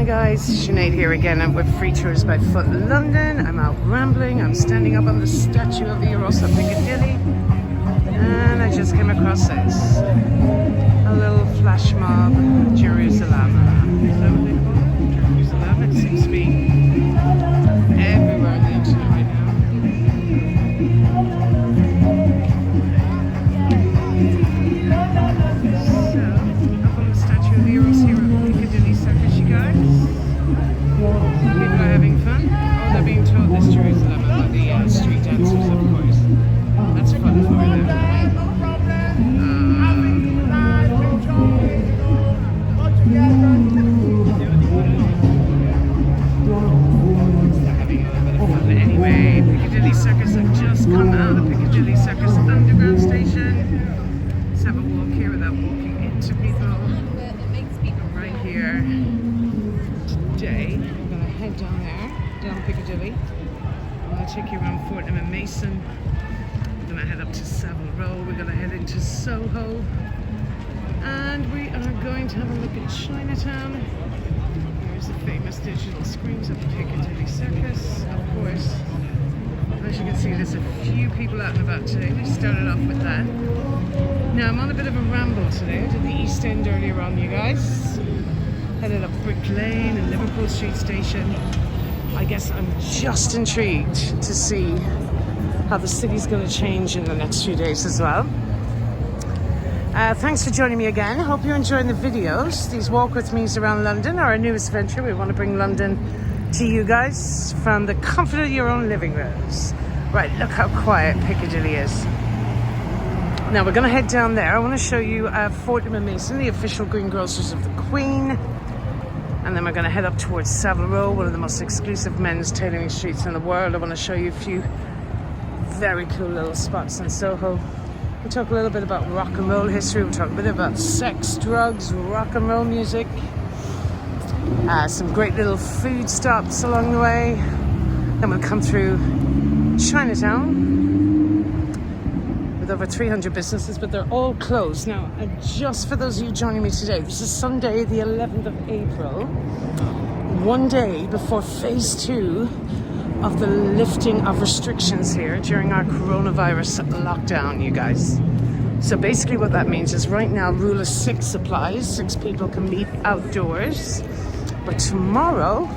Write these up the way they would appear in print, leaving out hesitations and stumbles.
Hi guys, Sinead here again. I'm with Free Tours by Foot in London. I'm out rambling. I'm standing up on the statue of the Eros of Piccadilly. And I just came across this. A little flash mob, Jerusalem. Is that what they call it? Jerusalem? It seems to be everywhere on the internet right now. So, up on the statue of the Eros here at Piccadilly Circus, you guys. People are having fun. Oh, they're being taught this Jerusalem about the street dancers, of course. That's fun for them. They're having a little bit of fun. Anyway, Piccadilly Circus have just come out of the Piccadilly Circus Underground Station. Let's have a walk here without walking into people. Right here today, we're going to head down there, down Piccadilly. I'm going to take you around Fortnum and Mason. We're going to head up to Savile Row. We're going to head into Soho. And we are going to have a look at Chinatown. Here's the famous digital screens of Piccadilly Circus, of course. As you can see, there's a few people out and about today. We started off with that. Now, I'm on a bit of a ramble today. I did the East End earlier on, you guys. Headed up Brick Lane and Liverpool Street Station. I guess I'm just intrigued to see how the city's going to change in the next few days as well. Thanks for joining me again. Hope you're enjoying the videos. These walk with me's around London are our newest venture. We want to bring London to you guys from the comfort of your own living rooms. Right, look how quiet Piccadilly is. Now we're going to head down there. I want to show you Fortnum and Mason, the official greengrocers of the Queen. And then we're going to head up towards Savile Row, one of the most exclusive men's tailoring streets in the world. I want to show you a few very cool little spots in Soho. We'll talk a little bit about rock and roll history. We'll talk a bit about sex, drugs, rock and roll music. Some great little food stops along the way. Then we'll come through Chinatown with over 300 businesses, but they're all closed. Now, just for those of you joining me today, this is Sunday, the 11th of April, one day before phase 2 of the lifting of restrictions here during our coronavirus lockdown, you guys. So basically what that means is right now rule of 6 applies. 6 people can meet outdoors. But tomorrow,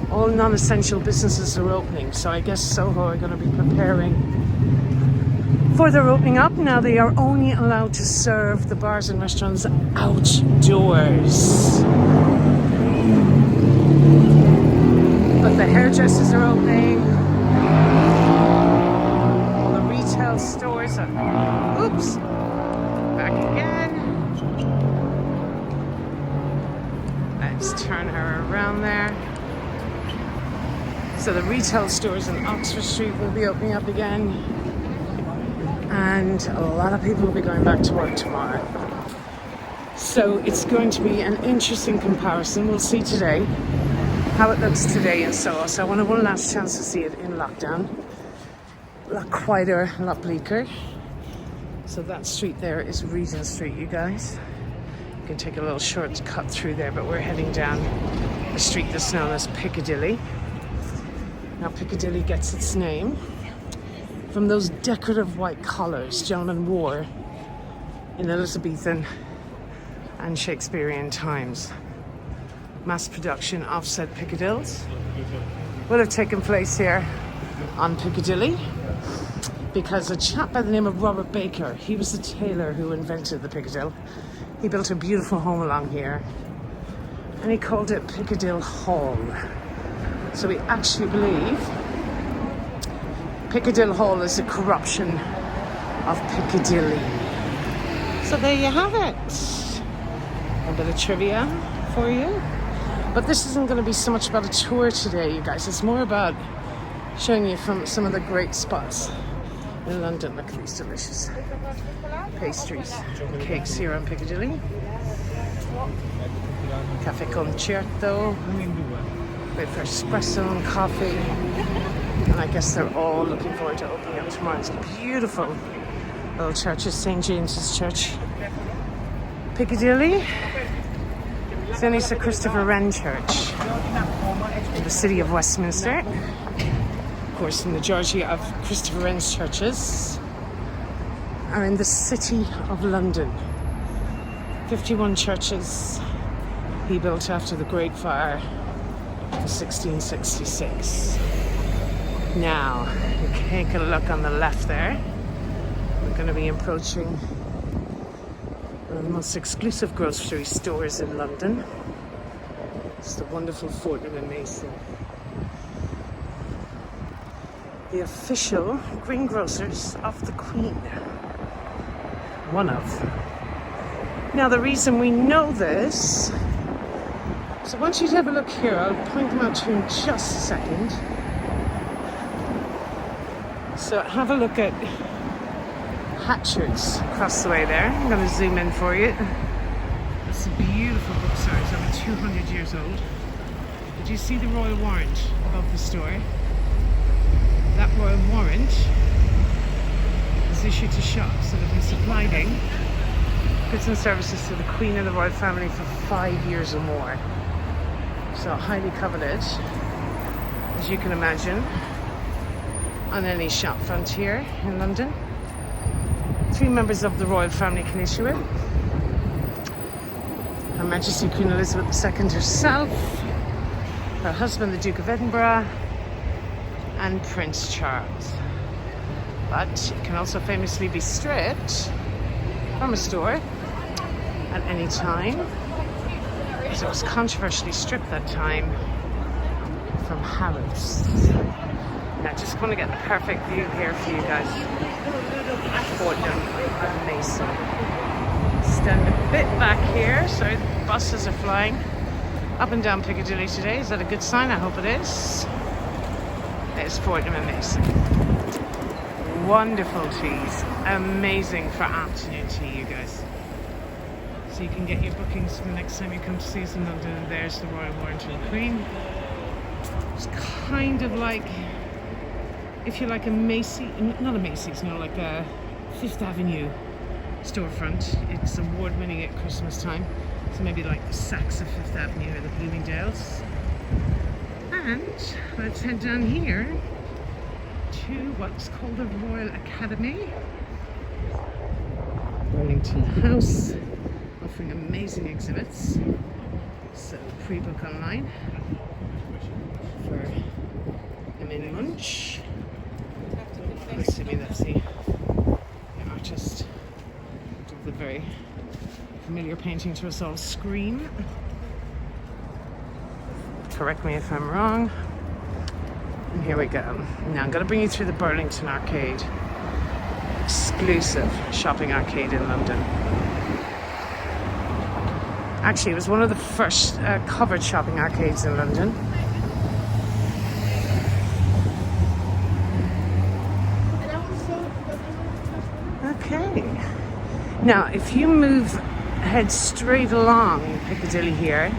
all non-essential businesses are opening. So I guess Soho are going to be preparing for their opening up. Now they are only allowed to serve the bars and restaurants outdoors. But the hairdressers are opening. All the retail stores are... Oops! Back again. Let's turn her around there. So the retail stores in Oxford Street will be opening up again. And a lot of people will be going back to work tomorrow. So it's going to be an interesting comparison. We'll see today how it looks today in Soho. So I wanted one last chance to see it in lockdown. A lot quieter, a lot bleaker. So that street there is Regent Street, you guys. You can take a little shortcut through there, but we're heading down a street that's known as Piccadilly. Now Piccadilly gets its name from those decorative white collars gentlemen wore in Elizabethan and Shakespearean times. Mass production offset Piccadilles would have taken place here on Piccadilly because a chap by the name of Robert Baker, he was the tailor who invented the Piccadilly. He built a beautiful home along here and he called it Piccadilly Hall. So we actually believe Piccadilly Hall is a corruption of Piccadilly. So there you have it. A bit of trivia for you. But this isn't going to be so much about a tour today, you guys. It's more about showing you from some of the great spots in London. Look at these delicious pastries, cakes here on Piccadilly. Cafe Concerto with espresso and coffee. And I guess they're all looking forward to opening up tomorrow. It's a beautiful little church, St. James's Church. Piccadilly. Then it's the Christopher Wren Church in the city of Westminster. Of course, the majority of Christopher Wren's churches are in the city of London. 51 churches he built after the Great Fire of 1666. Now, you can take a look on the left there. We're going to be approaching one of the most exclusive grocery stores in London. It's the wonderful Fortnum and Mason. The official greengrocers of the Queen. One of. Now the reason we know this, so once you have a look here, I'll point them out to you in just a second. So have a look at Hatchard's across the way there. I'm going to zoom in for you. It's a beautiful bookstore. It's over 200 years old. Did you see the royal warrant above the store? That royal warrant is issued to shops that have been supplying goods and services to the Queen and the royal family for 5 years or more. So highly coveted, as you can imagine, on any shop front here in London. 3 members of the royal family can issue it. Her Majesty Queen Elizabeth II herself, her husband the Duke of Edinburgh, and Prince Charles. But it can also famously be stripped from a store at any time, as it was controversially stripped that time from Harrods. Now, I just want to get the perfect view here for you guys. Fortnum and Mason. Stand a bit back here. Sorry, the buses are flying up and down Piccadilly today. Is that a good sign? I hope it is. It's Fortnum and Mason. Wonderful teas. Amazing for afternoon tea, you guys. So you can get your bookings for the next time you come to see us in London. And there's the Royal Warrant of the Queen. It's kind of like, if you like a Macy's, not a Macy's, no, like a Fifth Avenue storefront. It's award-winning at Christmas time. So maybe like the Saks of Fifth Avenue or the Bloomingdale's. And let's head down here to what's called the Royal Academy. Burlington House, offering amazing exhibits. So pre-book online for a mini lunch. I'm assuming that's the artist of the very familiar painting to us all, Scream. Correct me if I'm wrong. And here we go. Now I'm going to bring you through the Burlington Arcade. Exclusive shopping arcade in London. Actually, it was one of the first covered shopping arcades in London. Okay. Now, if you head straight along Piccadilly here,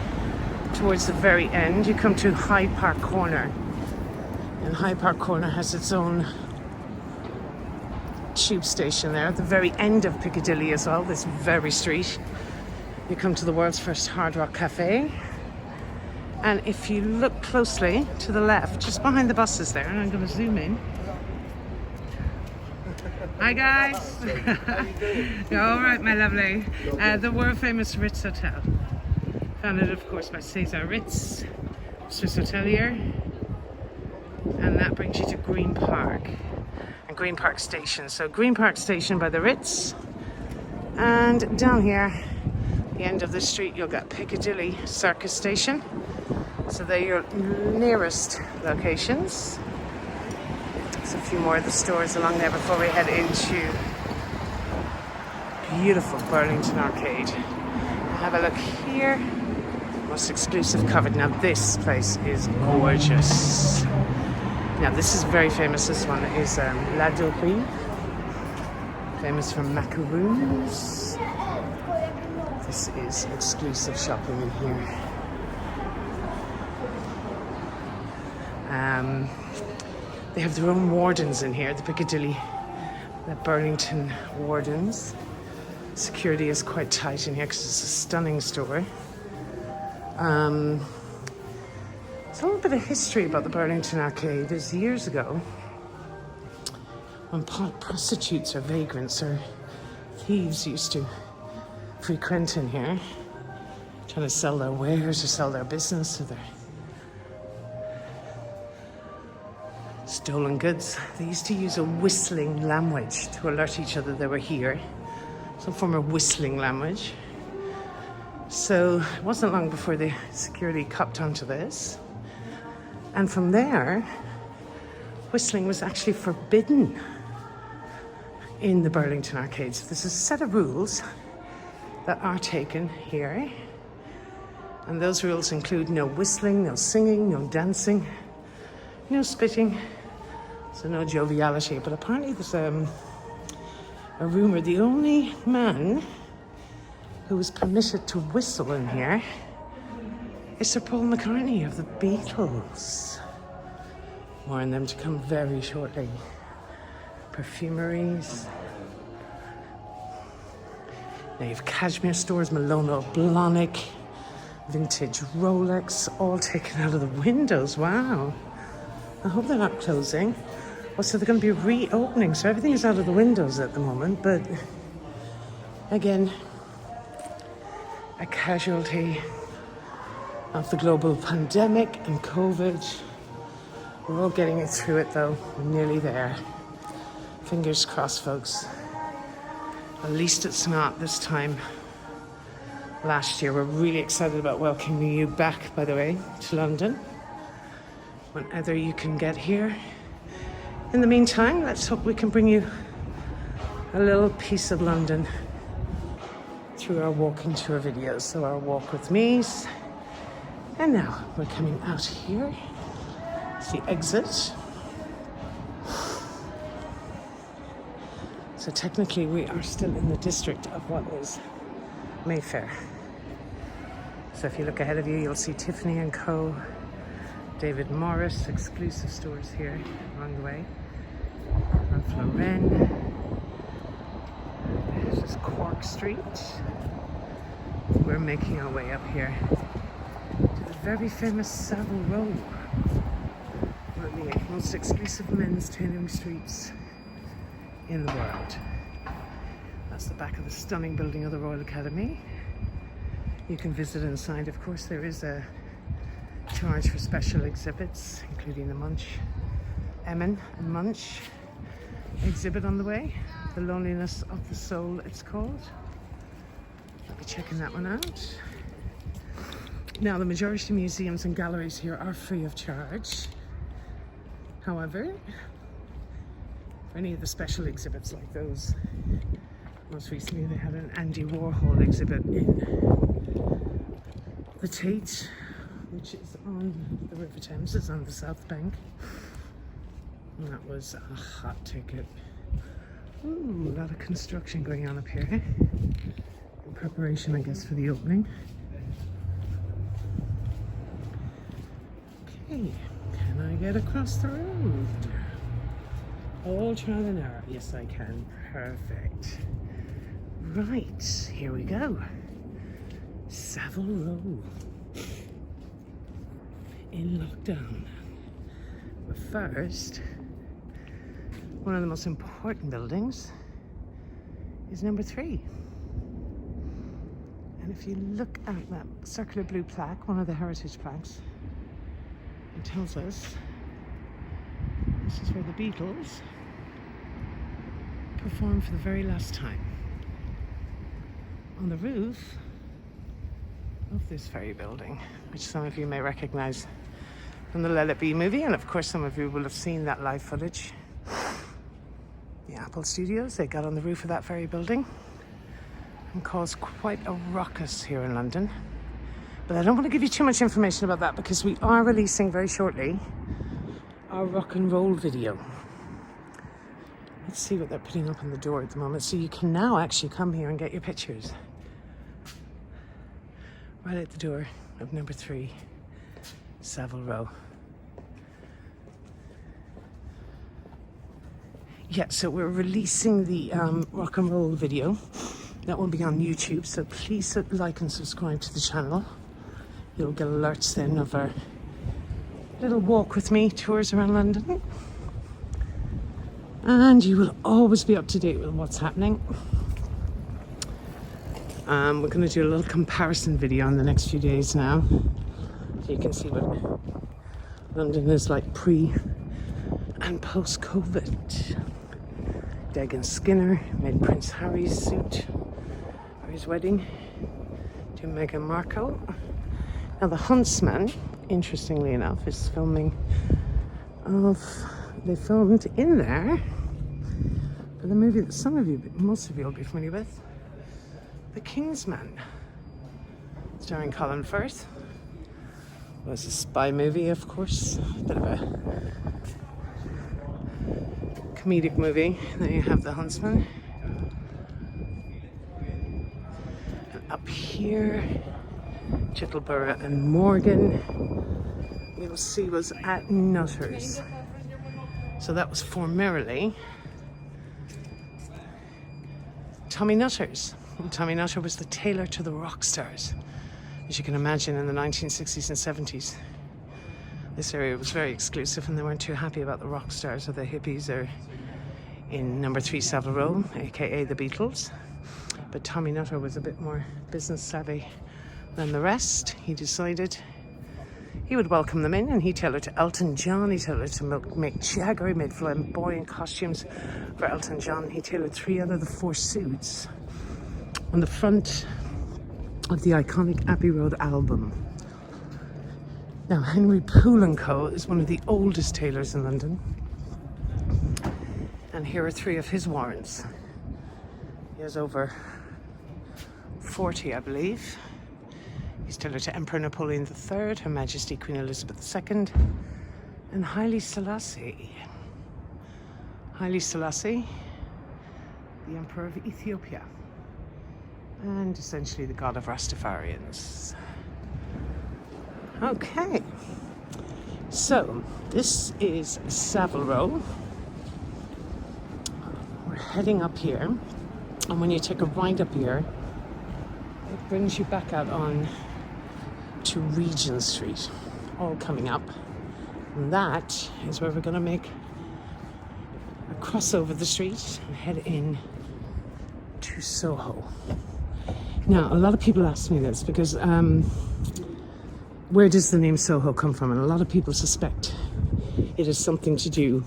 towards the very end, you come to Hyde Park Corner. And Hyde Park Corner has its own tube station there at the very end of Piccadilly as well, this very street. You come to the world's first Hard Rock Cafe. And if you look closely to the left, just behind the buses there, and I'm going to zoom in. Hi guys! All right, my lovely. The world famous Ritz Hotel. Founded, of course, by Cesar Ritz, Swiss hotelier. And that brings you to Green Park and Green Park Station. So Green Park Station by the Ritz. And down here, the end of the street, you'll get Piccadilly Circus Station. So they're your nearest locations. There's a few more of the stores along there before we head into beautiful Burlington Arcade. Have a look here. Most exclusive covered. Now this place is gorgeous. Now this is very famous. This one is La Doperie, famous for macaroons. This is exclusive shopping in here. They have their own wardens in here, the Burlington wardens. Security is quite tight in here because it's a stunning store. There's a little bit of history about the Burlington Arcade. It's years ago when prostitutes or vagrants or thieves used to frequent in here, trying to sell their wares or sell their business or their stolen goods. They used to use a whistling language to alert each other they were here, some form of whistling language. So it wasn't long before the security copped onto this. And from there, whistling was actually forbidden in the Burlington Arcade. So there's a set of rules that are taken here. And those rules include no whistling, no singing, no dancing, no spitting, so no joviality. But apparently there's a rumour the only man who was permitted to whistle in here is Sir Paul McCartney of the Beatles. More on them to come very shortly. Perfumeries. Now you've cashmere stores, Malone Blahnik, vintage Rolex, all taken out of the windows. Wow. I hope they're not closing. Well, so they're going to be reopening, so everything is out of the windows at the moment, but again, a casualty of the global pandemic and COVID. We're all getting it through it though. We're nearly there. Fingers crossed, folks. At least it's not this time last year. We're really excited about welcoming you back, by the way, to London, whenever you can get here. In the meantime, let's hope we can bring you a little piece of London through our walking tour videos. So our walk with me's. And now we're coming out here. It's the exit. So technically we are still in the district of what is Mayfair. So if you look ahead of you, you'll see Tiffany & Co, David Morris, exclusive stores here along the way. Ralph Lauren. This is Cork Street. We're making our way up here to the very famous Savile Row, one of the most exclusive men's tailoring streets in the world. That's the back of the stunning building of the Royal Academy. You can visit inside. Of course, there is a charge for special exhibits, including the Emin and Munch exhibit on the way. The Loneliness of the Soul, it's called. I'll be checking that one out. Now, the majority of museums and galleries here are free of charge. However, for any of the special exhibits like those, most recently they had an Andy Warhol exhibit in the Tate, which is on the River Thames. It's on the South Bank. And that was a hot ticket. Ooh, a lot of construction going on up here. In preparation, I guess, for the opening. Okay, can I get across the road? All trial and error. Yes, I can. Perfect. Right, here we go. Savile Row. In lockdown. But first, one of the most important buildings is number 3. And if you look at that circular blue plaque, one of the heritage plaques, it tells us this is where the Beatles performed for the very last time. On the roof of this very building, which some of you may recognize from the Let It Be movie, and of course some of you will have seen that live footage. The Apple Studios, they got on the roof of that very building and caused quite a ruckus here in London. But I don't want to give you too much information about that because we are releasing very shortly our rock and roll video. Let's see what they're putting up on the door at the moment. So you can now actually come here and get your pictures right at the door of number 3, Savile Row. Yeah, so we're releasing the rock and roll video. That will be on YouTube, so please like and subscribe to the channel. You'll get alerts then of our little walk with me tours around London. And you will always be up to date with what's happening. We're going to do a little comparison video in the next few days now. So you can see what London is like pre and post-COVID. Dagan Skinner made Prince Harry's suit for his wedding to Meghan Markle. Now the Huntsman, interestingly enough, is filming they filmed in there for the movie that most of you will be familiar with, The Kingsman, starring Colin Firth. It was a spy movie, of course, a bit of a comedic movie. There you have The Huntsman. And up here, Chittleborough and Morgan, you'll see, was at Nutters. So that was formerly Tommy Nutters. And Tommy Nutter was the tailor to the rock stars, as you can imagine, in the 1960s and 70s. This area was very exclusive and they weren't too happy about the rock stars or the hippies or in number 3 Savile Row, aka the Beatles. But Tommy Nutter was a bit more business savvy than the rest. He decided he would welcome them in, and he tailored to Elton John, he tailored to Mick Jagger, he made flamboyant costumes for Elton John. He tailored 3 out of the 4 suits on the front of the iconic Abbey Road album. Now, Henry Poole & Co. is one of the oldest tailors in London. And here are 3 of his warrants. He has over 40, I believe. He's tailored to Emperor Napoleon III, Her Majesty Queen Elizabeth II, and Haile Selassie. Haile Selassie, the Emperor of Ethiopia, and essentially the god of Rastafarians. Okay, so this is Savile Row. We're heading up here, and when you take a right up here, it brings you back out on to Regent Street, all coming up. And that is where we're going to make a cross over the street and head in to Soho. Now, a lot of people ask me this because where does the name Soho come from? And a lot of people suspect it has something to do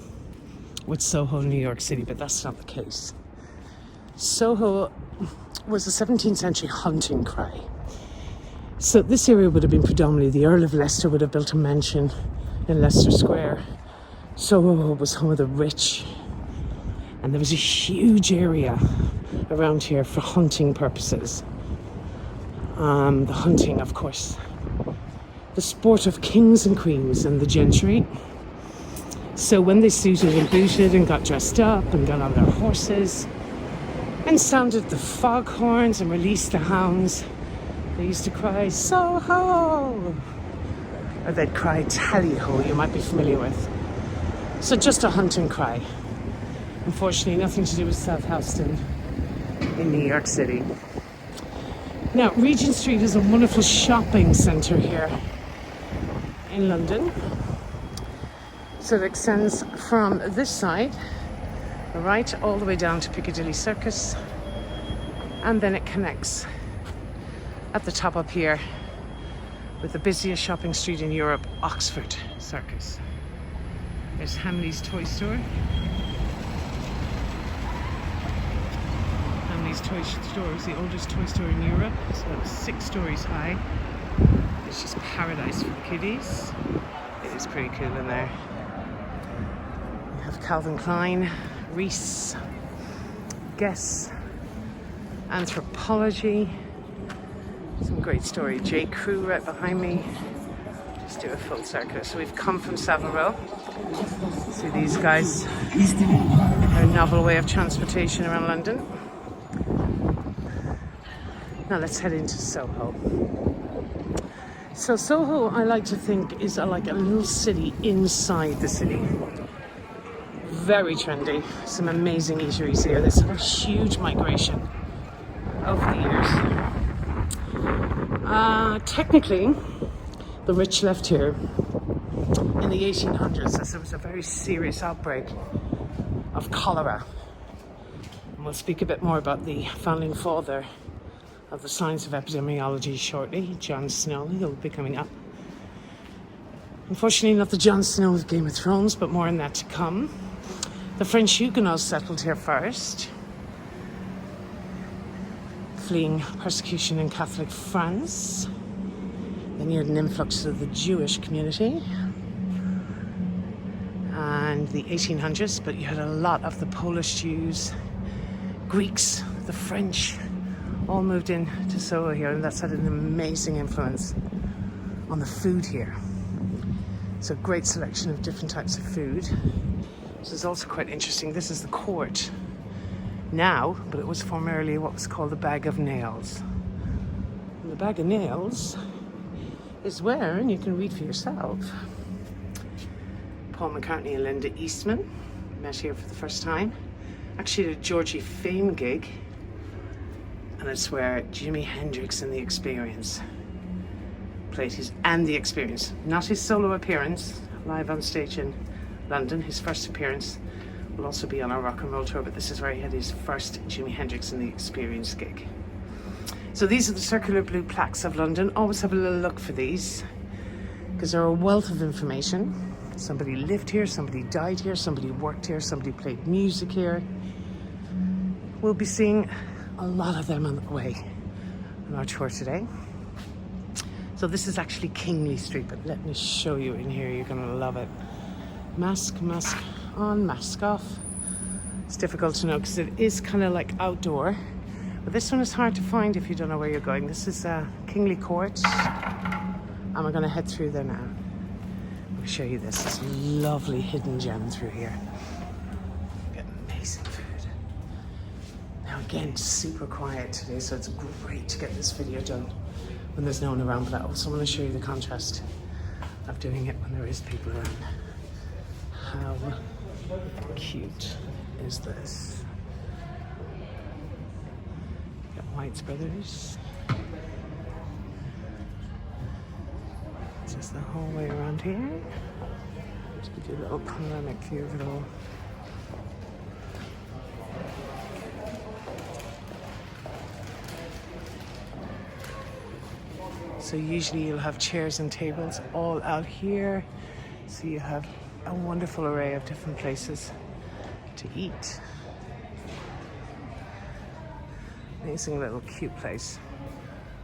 with Soho, New York City, but that's not the case. Soho was a 17th century hunting cry. So this area would have been predominantly, the Earl of Leicester would have built a mansion in Leicester Square. Soho was home of the rich, and there was a huge area around here for hunting purposes. The hunting, of course, the sport of kings and queens and the gentry. So when they suited and booted and got dressed up and got on their horses and sounded the foghorns and released the hounds, they used to cry, Soho! Or they'd cry tally-ho, you might be familiar with. So just a hunting cry. Unfortunately, nothing to do with South Houston in New York City. Now, Regent Street is a wonderful shopping centre here in London. So it extends from this side, right, all the way down to Piccadilly Circus, and then it connects at the top up here with the busiest shopping street in Europe, Oxford Circus. There's Hamley's Toy Store. Hamley's Toy Store is the oldest toy store in Europe. It's about 6 stories high. It's just paradise for the kiddies. It is pretty cool in there. We have Calvin Klein, Reiss, Guess, Anthropology. Some great story. J. Crew right behind me. Just do a full circuit. So we've come from Savile Row. See these guys. Their novel way of transportation around London. Now let's head into Soho. So Soho, I like to think, is like a little city inside the city. Very trendy. Some amazing eateries here. There's a huge migration over the years. Technically, The rich left here in the 1800s as there was a very serious outbreak of cholera. And we'll speak a bit more about the founding father of the science of epidemiology shortly, Jon Snow. He'll be coming up. Unfortunately, not the Jon Snow of Game of Thrones, but more on that to come. The French Huguenots settled here first, fleeing persecution in Catholic France. Then you had an influx of the Jewish community and the 1800s, but you had a lot of the Polish Jews, Greeks, the French, all moved in to Soho here, and that's had an amazing influence on the food here. So great selection of different types of food. This is also quite interesting. This is the court now, but it was formerly what was called the Bag of Nails. And the Bag of Nails is where, and you can read for yourself, Paul McCartney and Linda Eastman met here for the first time. Actually at a Georgie Fame gig, and it's where Jimi Hendrix and The Experience played The Experience, not his solo appearance live on stage in London. His first appearance will also be on our rock and roll tour, but this is where he had his first Jimi Hendrix and The Experience gig. So these are the circular blue plaques of London. Always have a little look for these, because they're a wealth of information. Somebody lived here, somebody died here, somebody worked here, somebody played music here. We'll be seeing a lot of them on the way on our tour today. So this is actually Kingly Street, but let me show you in here. You're gonna love it. Mask on, mask off. It's difficult to know because it is kind of like outdoor, but this one is hard to find if you don't know where you're going. This is Kingly Court, and we're gonna head through there now. I'll show you this. It's a lovely hidden gem through here. Got amazing food. Now again, super quiet today, so it's great to get this video done when there's no one around, but I also want to show you the contrast of doing it when there is people around. How cute is this? Got White's Brothers. Just the whole way around here. Just give you a little panoramic view of it all. So usually you'll have chairs and tables all out here. So you have a wonderful array of different places to eat. Amazing little cute place.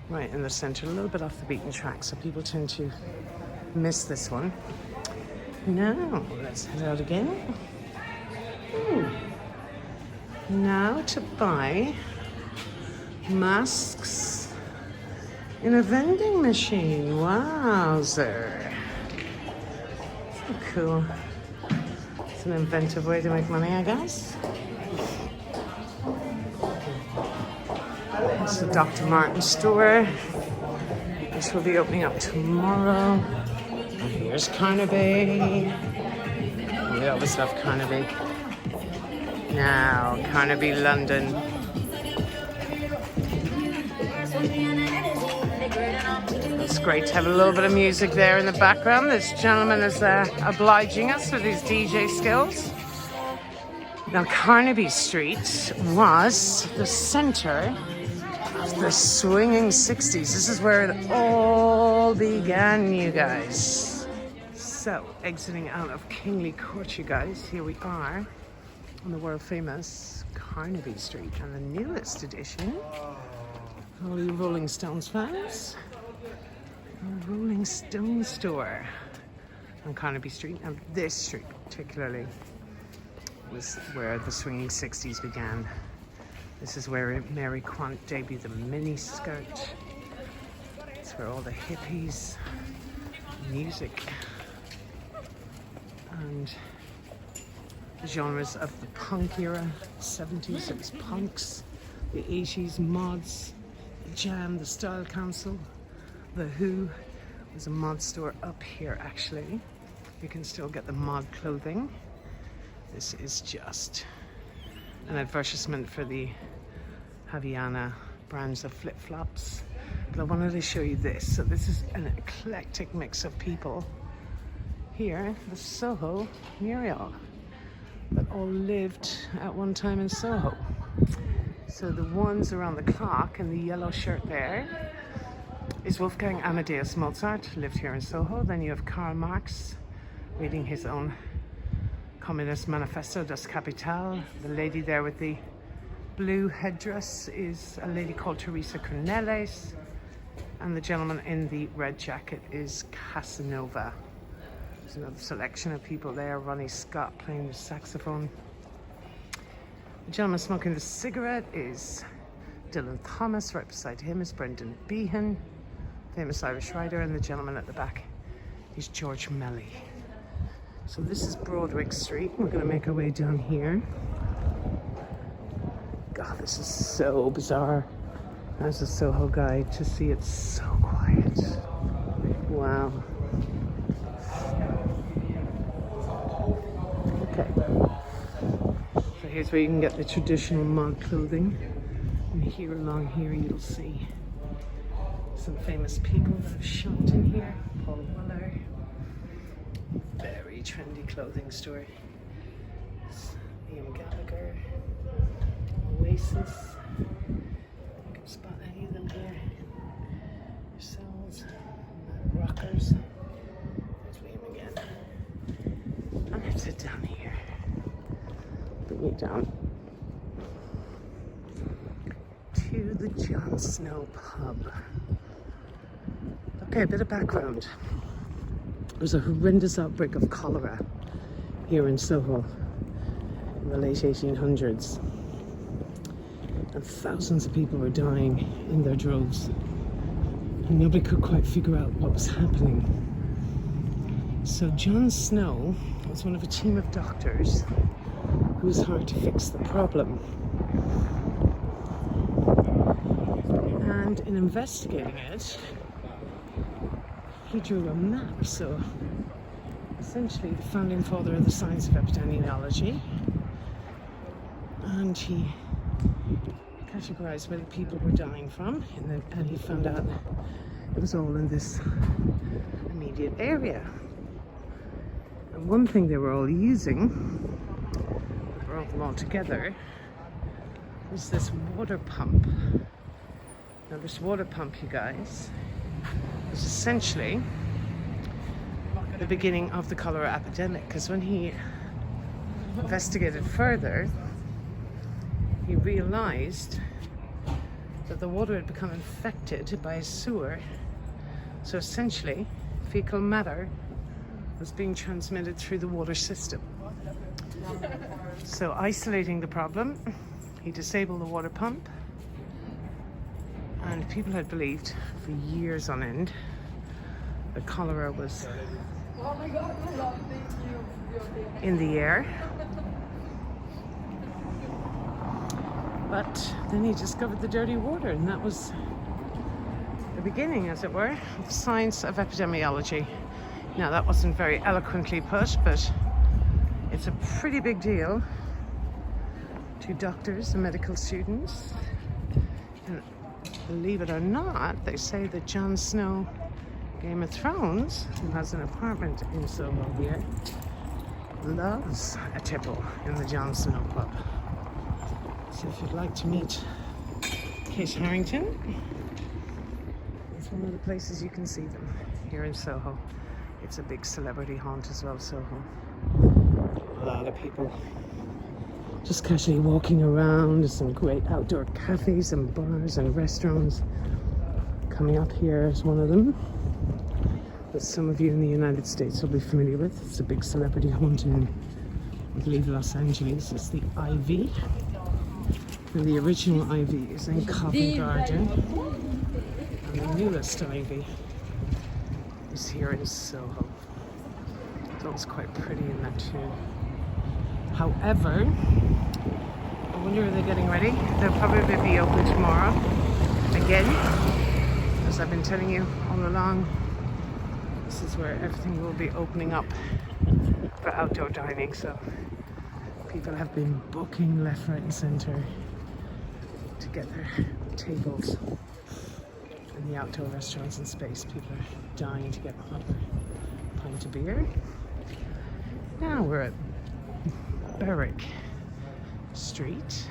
Right in the center, a little bit off the beaten track, so people tend to miss this one. Now, let's head out again. Now to buy masks in a vending machine. Wowzer. So cool. It's an inventive way to make money, I guess. It's the Dr. Martens store, which will be opening up tomorrow. And here's Carnaby. We always love Carnaby. Now, Carnaby, London. It's great to have a little bit of music there in the background. This gentleman is obliging us with his DJ skills. Now, Carnaby Street was the center of the swinging 60s. This is where it all began, you guys. So, exiting out of Kingly Court, you guys, here we are on the world famous Carnaby Street, and the newest edition. All you Rolling Stones fans, a Rolling Stone store on Carnaby Street, and this street particularly was where the swinging 60s began. This is where Mary Quant debuted the mini skirt. It's where all the hippies, music, and genres of the punk era, 70s, it was punks, the 80s, mods, the Jam, the Style Council, the Who. There's a mod store up here actually. You can still get the mod clothing. This is just an advertisement for the Havaiana brands of flip-flops. But I wanted to show you this. So this is an eclectic mix of people here, the Soho Muriel, that all lived at one time in Soho. So the ones around the clock in the yellow shirt there is Wolfgang Amadeus Mozart, lived here in Soho. Then you have Karl Marx reading his own Communist Manifesto, Das Kapital. The lady there with the blue headdress is a lady called Teresa Cornelis. And the gentleman in the red jacket is Casanova. There's another selection of people there. Ronnie Scott playing the saxophone. The gentleman smoking the cigarette is Dylan Thomas. Right beside him is Brendan Behan, famous Irish writer. And the gentleman at the back is George Melly. So this is Broadway Street. We're going to make our way down here. God, this is so bizarre. As a Soho guy, to see it so quiet. Wow. Okay. So here's where you can get the traditional mod clothing. And here along here you'll see some famous people that have shopped in here. Paul Weller. Very trendy clothing store. Ian Gallagher. Oasis. Spot any of them here. Yourselves, rockers. There's William again. And let's sit down here. Bring you down to the John Snow pub. Okay, a bit of background. There was a horrendous outbreak of cholera here in Soho in the late 1800s. And thousands of people were dying in their droves. And nobody could quite figure out what was happening. So John Snow was one of a team of doctors who was hired to fix the problem. And in investigating it, he drew a map. So essentially the founding father of the science of epidemiology. And he categorized where the people were dying from, and he found out it was all in this immediate area. And one thing they were all using, brought them all together, was this water pump. Now this water pump, you guys, was essentially the beginning of the cholera epidemic, because when he investigated further, he realized that the water had become infected by a sewer. So essentially, fecal matter was being transmitted through the water system. So isolating the problem, he disabled the water pump. And people had believed for years on end that cholera was in the air. But then he discovered the dirty water, and that was the beginning, as it were, of the science of epidemiology. Now, that wasn't very eloquently put, but it's a pretty big deal to doctors and medical students. And believe it or not, they say that Jon Snow, Game of Thrones, who has an apartment in Soho here, loves a tipple in the Jon Snow pub. So if you'd like to meet Kate Harington, it's one of the places you can see them here in Soho. It's a big celebrity haunt as well, Soho. A lot of people just casually walking around. There's some great outdoor cafes and bars and restaurants. Coming up here is one of them that some of you in the United States will be familiar with. It's a big celebrity haunt in, I believe, Los Angeles. It's the Ivy. And the original Ivy is in Covent Garden. And the newest Ivy is here in Soho. It's always quite pretty in that too. However, I wonder if they're getting ready. They'll probably be open tomorrow again. As I've been telling you all along, this is where everything will be opening up for outdoor dining. So people have been booking left, right and centre to get their tables and the outdoor restaurants and space. People are dying to get another pint of beer. Now we're at Barrack Street.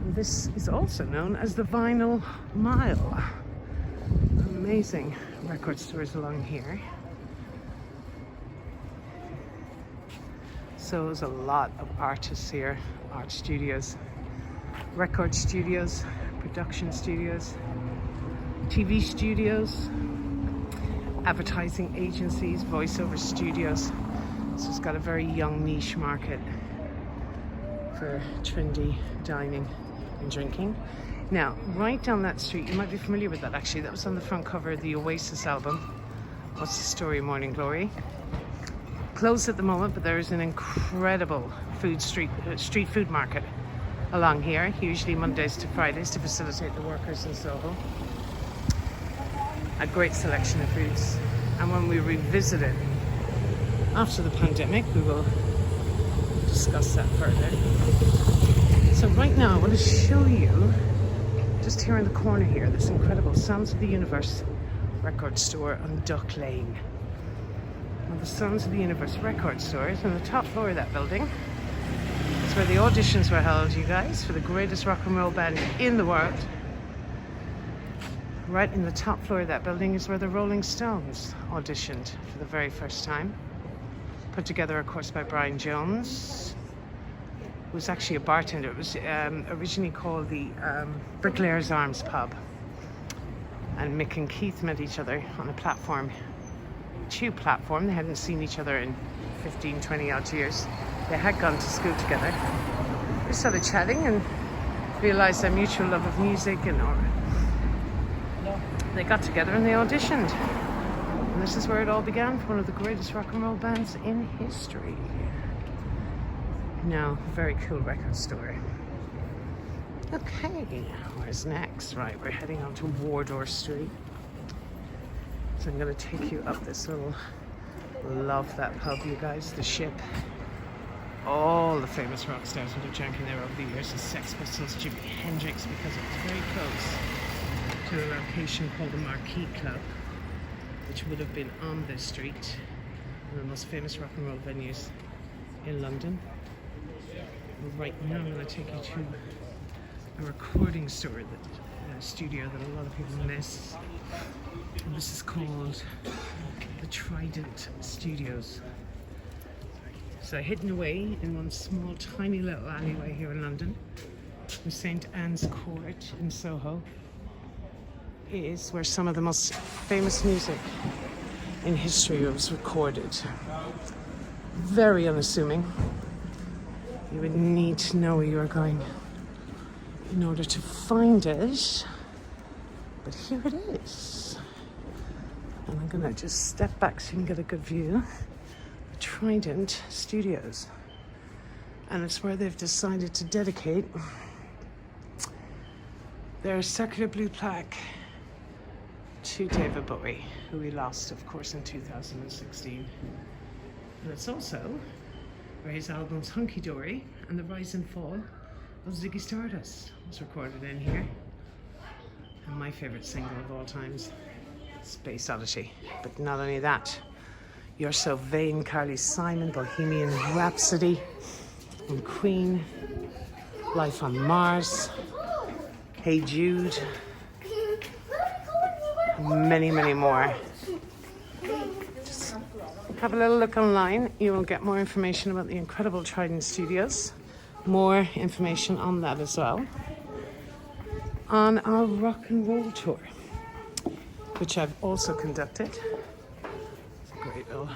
This is also known as the Vinyl Mile. Amazing record stores along here. So there's a lot of artists here, art studios, record studios, production studios, TV studios, advertising agencies, voiceover studios. So it's got a very young niche market for trendy dining and drinking. Now, right down that street, you might be familiar with that actually, that was on the front cover of the Oasis album, What's the Story, Morning Glory. Closed at the moment, but there is an incredible street food market along here, usually Mondays to Fridays, to facilitate the workers in Soho. A great selection of foods, and when we revisit it after the pandemic, we will discuss that further. So right now I want to show you, just here in the corner here, this incredible Sounds of the Universe record store on Duck Lane. Well, the Sounds of the Universe record store is on the top floor of that building. It's where the auditions were held, you guys, for the greatest rock and roll band in the world. Right in the top floor of that building is where the Rolling Stones auditioned for the very first time. Put together, of course, by Brian Jones, who was actually a bartender. It was originally called the Bricklayer's Arms Pub. And Mick and Keith met each other on a platform, tube platform. They hadn't seen each other in 15, 20 odd years. They had gone to school together. They started chatting and realized their mutual love of music, and they got together and they auditioned. And this is where it all began, for one of the greatest rock and roll bands in history. Now, very cool record store. Okay, where's next? Right, we're heading on to Wardour Street. So I'm going to take you up this little, love that pub, you guys, the Ship. All the famous rock stars would have drank in there over the years, the Sex Pistols, Jimi Hendrix, because it was very close to a location called the Marquee Club, which would have been on this street, one of the most famous rock and roll venues in London. Right now I'm going to take you to a recording store, a studio that a lot of people miss. And this is called the Trident Studios. So hidden away in one small tiny little alleyway here in London, in St Anne's Court in Soho, is where some of the most famous music in history was recorded. Very unassuming. You would need to know where you are going in order to find it, but here it is. And I'm gonna just step back so you can get a good view. The Trident Studios, and it's where they've decided to dedicate their circular blue plaque to David Bowie, who we lost, of course, in 2016. And it's also where his albums Hunky Dory and The Rise and Fall of Ziggy Stardust was recorded in here. And my favourite single of all times, Space Oddity. But not only that, You're So Vain, Carly Simon, Bohemian Rhapsody, and Queen, Life on Mars, Hey Jude, many, many more. Just have a little look online. You will get more information about the incredible Trident Studios, more information on that as well, on our rock and roll tour, which I've also conducted. It's a great little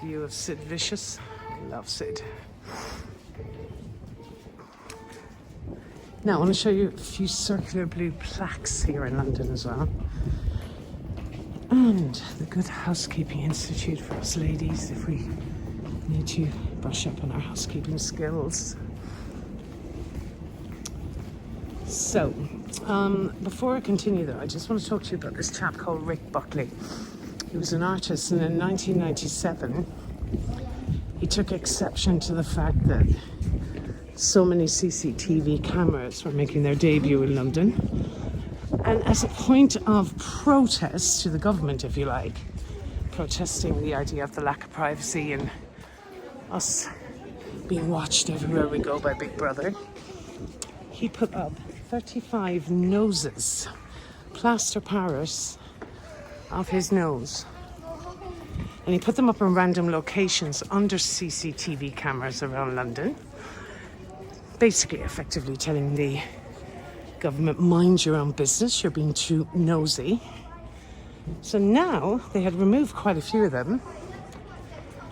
view of Sid Vicious. I love Sid. Now I want to show you a few circular blue plaques here in London as well. And the Good Housekeeping Institute for us ladies, if we need to brush up on our housekeeping skills. So, before I continue though, I just want to talk to you about this chap called Rick Buckley. He was an artist, and in 1997 he took exception to the fact that So many CCTV cameras were making their debut in London. And as a point of protest to the government, if you like, protesting the idea of the lack of privacy and us being watched everywhere we go by Big Brother, he put up 35 noses, plaster Paris of his nose. And he put them up in random locations under CCTV cameras around London, basically effectively telling the government, mind your own business, you're being too nosy. So now they had removed quite a few of them.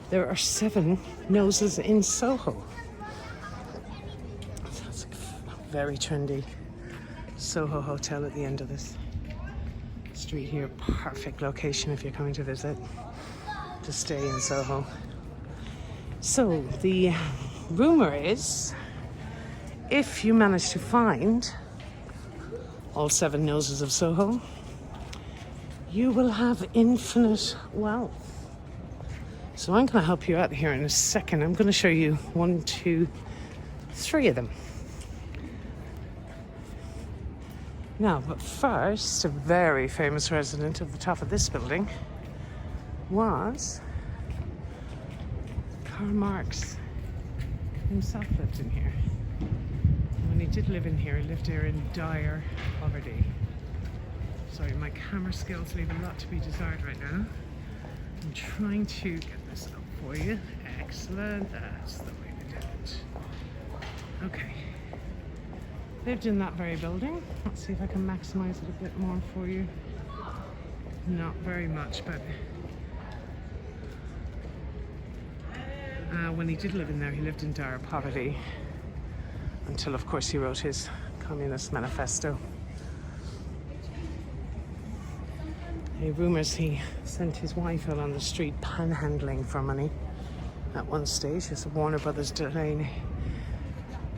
There are 7 noses in Soho. That's a very trendy Soho hotel at the end of this street here. Perfect location if you're coming to visit, to stay in Soho. So the rumor is, if you manage to find all 7 noses of Soho, you will have infinite wealth. So I'm going to help you out here in a second. I'm going to show you 1, 2, 3 of them. Now, but first, a very famous resident of the top of this building was Karl Marx himself lived in here. When he did live in here, he lived here in dire poverty. Sorry, my camera skills leave a lot to be desired right now. I'm trying to get this up for you. Excellent, that's the way to do it. Okay. Lived in that very building. Let's see if I can maximize it a bit more for you. Not very much, but when he did live in there, he lived in dire poverty until, of course, he wrote his Communist Manifesto. Rumours he sent his wife out on the street panhandling for money at one stage. It's a Warner Brothers Delane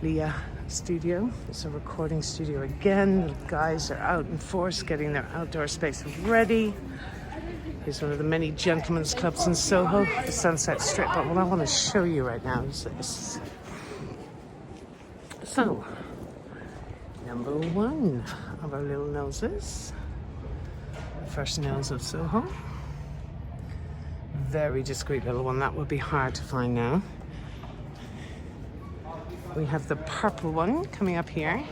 Leah studio. It's a recording studio again. The guys are out in force getting their outdoor spaces ready. Here's one of the many gentlemen's clubs in Soho, the Sunset Strip. But what I want to show you right now is this. So, number 1 of our little noses. First nose of Soho. Very discreet little one. That would be hard to find now. We have the purple one coming up here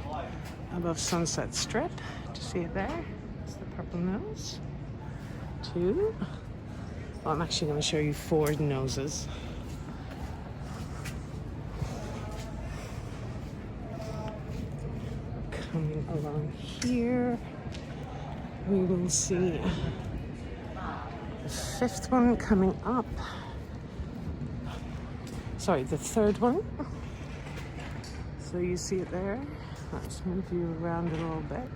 above Sunset Strip. Do you see it there? It's the purple nose. 2. Well, I'm actually going to show you 4 noses. Coming along here, we will see the 5th one coming up. Sorry, the 3rd one. So you see it there. Let's move you around a little bit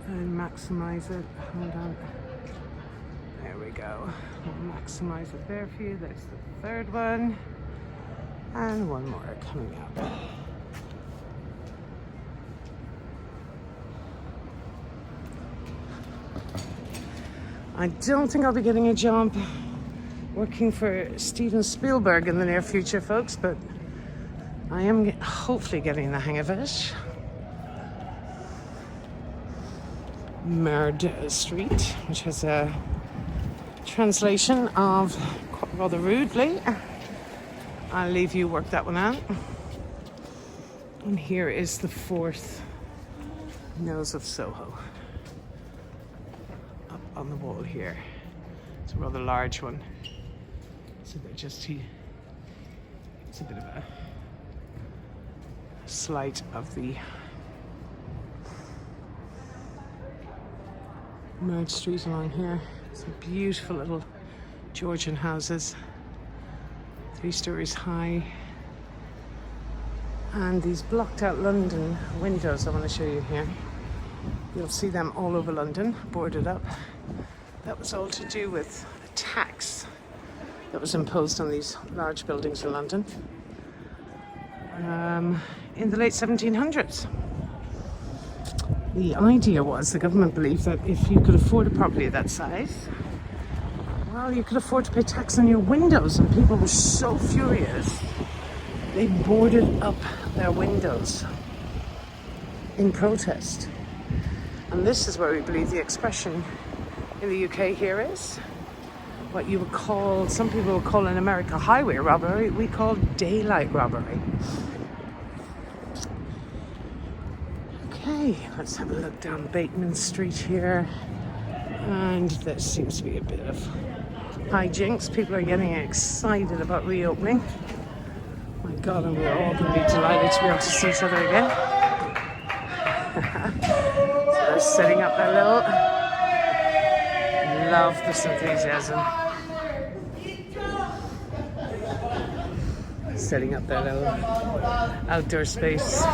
and maximize it. Hold on. There we go. We'll maximize it there for you. There's the 3rd one. And 1 more coming up. I don't think I'll be getting a job working for Steven Spielberg in the near future, folks, but I am hopefully getting the hang of it. Merd Street, which has a translation of rather rudely. I'll leave you work that one out. And here is the 4th nose of Soho. On the wall here. It's a rather large one. So they're just here. It's a bit of a slight of the Merge Street along here. Some beautiful little Georgian houses, 3 stories high. And these blocked out London windows I want to show you here. You'll see them all over London, boarded up. That was all to do with the tax that was imposed on these large buildings in London in the late 1700s. The idea was, the government believed that if you could afford a property of that size, well, you could afford to pay tax on your windows, and people were so furious They boarded up their windows in protest. And this is where we believe the expression in the UK here is what you would call, some people would call in America highway robbery, we call daylight robbery. Okay, let's have a look down Bateman Street here. And there seems to be a bit of hijinks. People are getting excited about reopening. My God, and we're all going to be delighted to be able to see each other again. So they're setting up their little... Love this enthusiasm. Setting up their little outdoor space.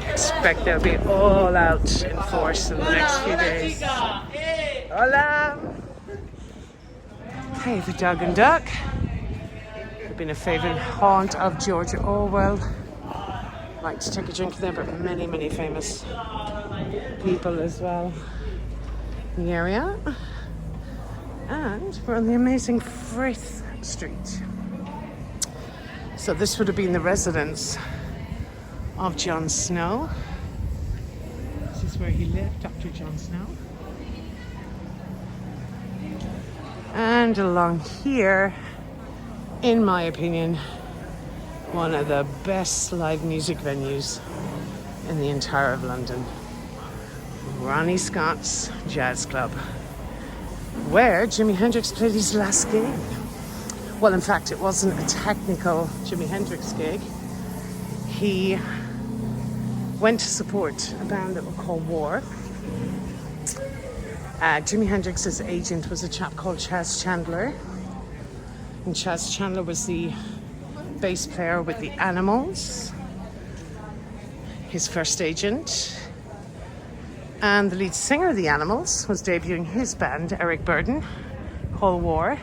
Expect they'll be all out in force in the next few days. Hola! Hey, the Dog and Duck. They've been a favourite haunt of George Orwell. Like to take a drink there, but many, many famous people as well in the area. And we're on the amazing Frith Street. So this would have been the residence of Jon Snow. This is where he lived, Dr. Jon Snow. And along here, in my opinion, one of the best live music venues in the entire of London. Ronnie Scott's Jazz Club, where Jimi Hendrix played his last gig. Well, in fact, it wasn't a technical Jimi Hendrix gig. He went to support a band that were called War. Jimi Hendrix's agent was a chap called Chas Chandler. And Chas Chandler was the bass player with the Animals, his first agent. And the lead singer of the Animals was debuting his band, Eric Burdon, called War.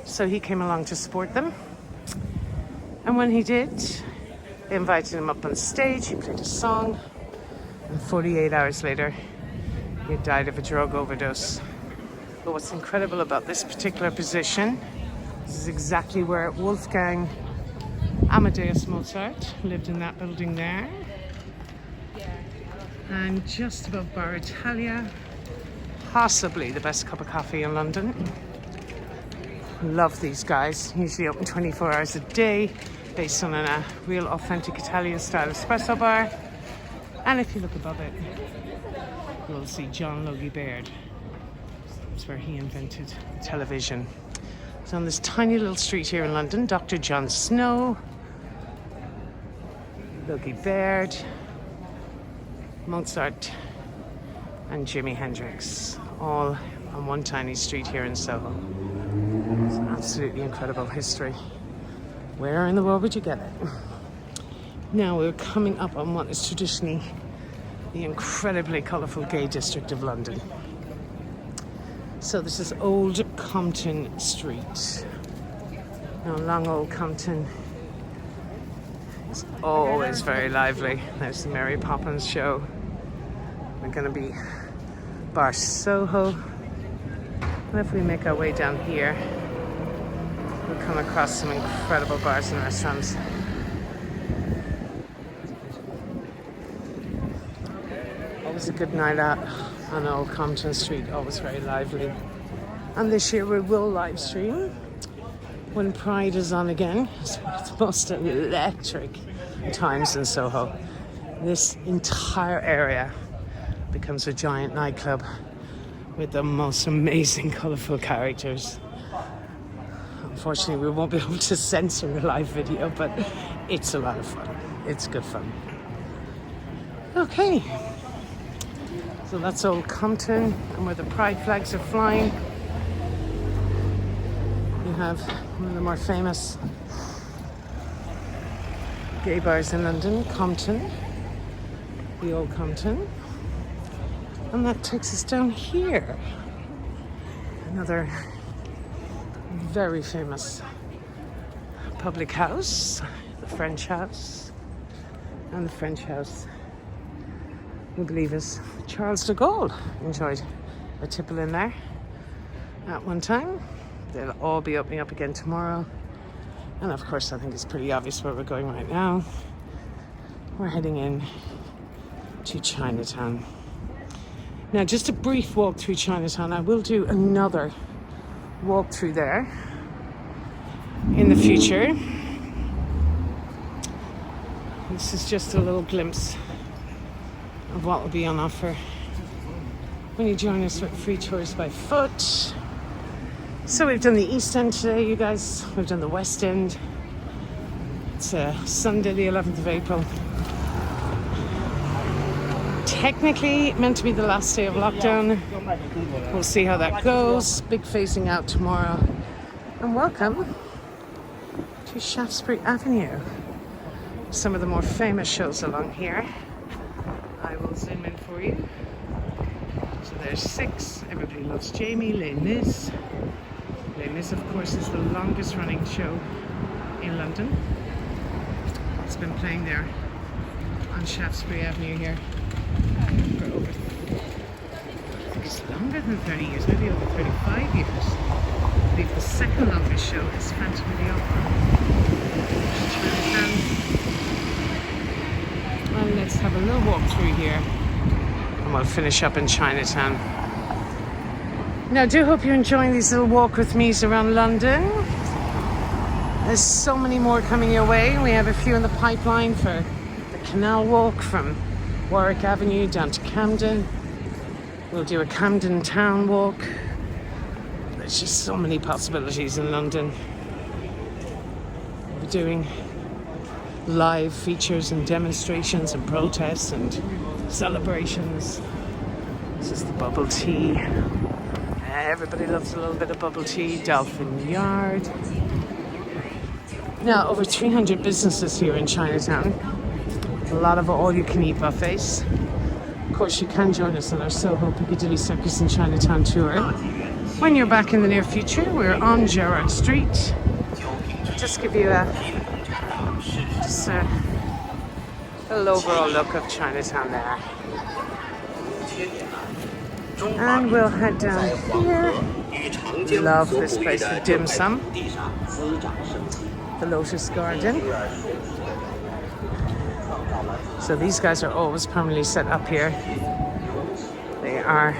So he came along to support them. And when he did, they invited him up on stage, he played a song, and 48 hours later, he had died of a drug overdose. But what's incredible about this particular position, this is exactly where Wolfgang Amadeus Mozart lived, in that building there. And just above Bar Italia, possibly the best cup of coffee in London. Love these guys, usually open 24 hours a day, based on a real authentic Italian style espresso bar. And if you look above it, you'll see John Logie Baird. That's where he invented television. So on this tiny little street here in London, Dr. Jon Snow, Logie Baird, Mozart, and Jimi Hendrix, all on one tiny street here in Soho. It's absolutely incredible history. Where in the world would you get it? Now we're coming up on what is traditionally the incredibly colourful gay district of London. So this is Old Compton Street. Now along Old Compton, it's always very lively. There's the Mary Poppins show. We're going to be Bar Soho. And if we make our way down here, we'll come across some incredible bars and restaurants. Always a good night out on Old Compton Street, always very lively. And this year we will live stream when Pride is on again. It's one of the most electric times in Soho. This entire area becomes a giant nightclub with the most amazing colourful characters. Unfortunately, we won't be able to censor a live video, but it's a lot of fun. It's good fun. Okay, so that's Old Compton, and where the Pride flags are flying, you have one of the more famous gay bars in London, Compton, the Old Compton. And that takes us down here. Another very famous public house, the French House. And the French House, we believe, is Charles de Gaulle enjoyed a tipple in there at one time. They'll all be opening up again tomorrow. And of course, I think it's pretty obvious where we're going right now. We're heading in to Chinatown. Now, just a brief walk through Chinatown. I will do another walk through there in the future. This is just a little glimpse of what will be on offer when you join us with free tours by foot. So we've done the East End today, you guys. We've done the West End. It's Sunday, the 11th of April. Technically meant to be the last day of lockdown. We'll see how that goes. Big phasing out tomorrow. And welcome to Shaftsbury Avenue. Some of the more famous shows along here. I will zoom in for you. So there's 6. Everybody Loves Jamie, Les Mis. Les Mis, of course, is the longest running show in London. It's been playing there on Shaftesbury Avenue here for over, I think it's longer than 30 years, maybe over 35 years. I believe the second longest show is Phantom of the Opera. And let's have a little walk through here and we'll finish up in Chinatown. Now, I do hope you're enjoying these little walk with me's around London. There's so many more coming your way. We have a few in the pipeline for the canal walk from Warwick Avenue down to Camden. We'll do a Camden Town walk. There's just so many possibilities in London. We're doing live features and demonstrations and protests and celebrations. This is the bubble tea. Everybody loves a little bit of bubble tea. Dolphin Yard. Now, over 300 businesses here in Chinatown. A lot of all-you-can-eat buffets. Of course, you can join us on our Soho, Piccadilly Circus and Chinatown tour. When you're back in the near future, we're on Gerard Street. Just give you a little overall look of Chinatown there. And we'll head down here. Love this place for dim sum. The Lotus Garden. So these guys are always permanently set up here. They are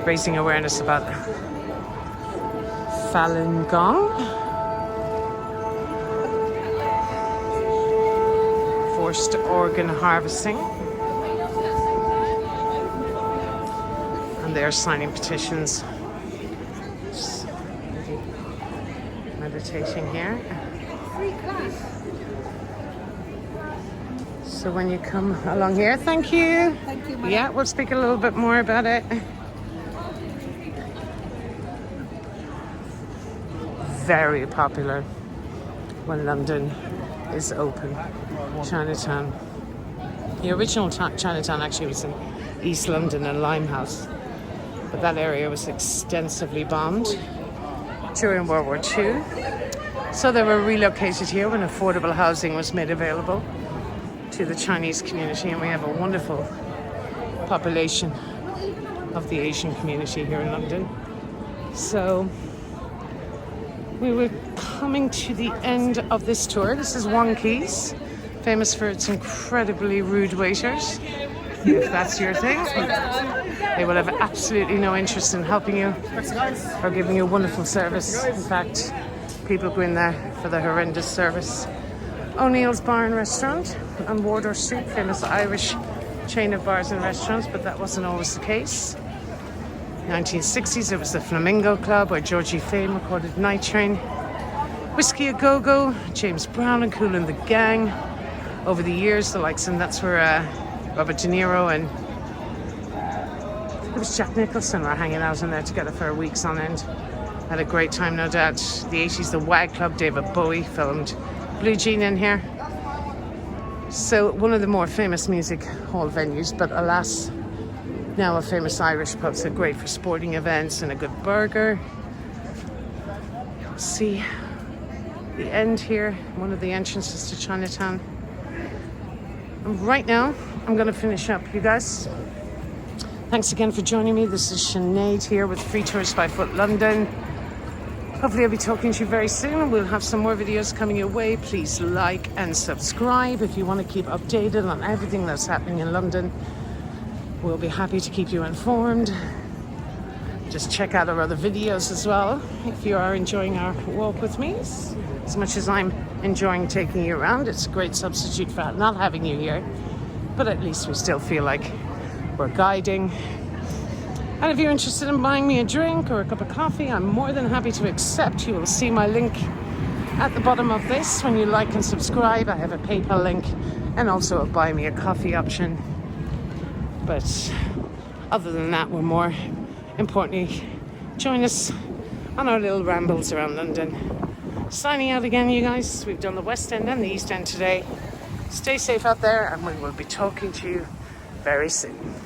raising awareness about Falun Gong. Forced organ harvesting. And they're signing petitions. Just meditating here. So when you come along here, thank you. Thank you, Yeah, we'll speak a little bit more about it. Very popular when London is open. Chinatown. The original Chinatown actually was in East London and Limehouse, but that area was extensively bombed during World War II. So they were relocated here when affordable housing was made available to the Chinese community, and we have a wonderful population of the Asian community here in London. So we were coming to the end of this tour. This is One Keys, famous for its incredibly rude waiters. If that's your thing, they will have absolutely no interest in helping you or giving you wonderful service. In fact, people go in there for the horrendous service. O'Neill's Bar and Restaurant on Wardour Street, famous Irish chain of bars and restaurants, but that wasn't always the case. 1960s, it was the Flamingo Club where Georgie Fame recorded Night Train. Whiskey A Go-Go, James Brown and Kool and the Gang. Over the years, the likes, and that's where Robert De Niro and it was Jack Nicholson were hanging out in there together for weeks on end. Had a great time, no doubt. The 80s, the Wag Club, David Bowie filmed Blue Jean in here. So one of the more famous music hall venues, but alas, now a famous Irish pub, so great for sporting events and a good burger. See the end here, one of the entrances to Chinatown. And right now, I'm going to finish up, you guys. Thanks again for joining me. This is Sinead here with Free Tours by Foot London. Hopefully I'll be talking to you very soon. We'll have some more videos coming your way. Please like and subscribe if you want to keep updated on everything that's happening in London. We'll be happy to keep you informed. Just check out our other videos as well if you are enjoying our walk with me as much as I'm enjoying taking you around. It's a great substitute for not having you here, but at least we still feel like we're guiding. And if you're interested in buying me a drink or a cup of coffee, I'm more than happy to accept. You will see my link at the bottom of this when you like and subscribe. I have a PayPal link and also a buy me a coffee option. But other than that, we're more importantly, join us on our little rambles around London. Signing out again, you guys. We've done the West End and the East End today. Stay safe out there, and we will be talking to you very soon.